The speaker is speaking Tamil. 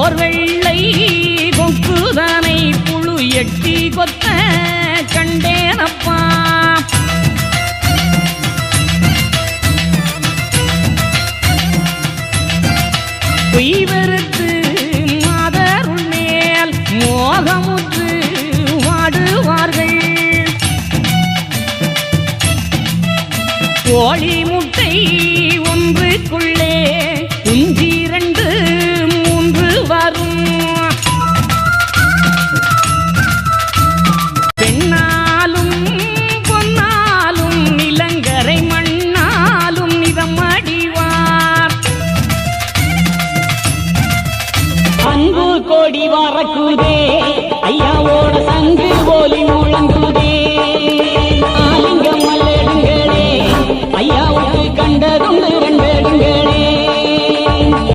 ஓர் வெள்ளை கொக்குதனை புழு எட்டி கொத்த கண்டேனப்பா. பொய்வெறுத்து மாதருள் மேல் மோகமுற்று வாடுவார்கள். கோழி முட்டை ஒன்றுக்குள்ளே குஞ்சு 2 3 வரும். பெண்ணாலும் பொன்னாலும் நிலங்கரை மண்ணாலும் நிறம் அடிவார். அன்பு கொடி வரக்குதே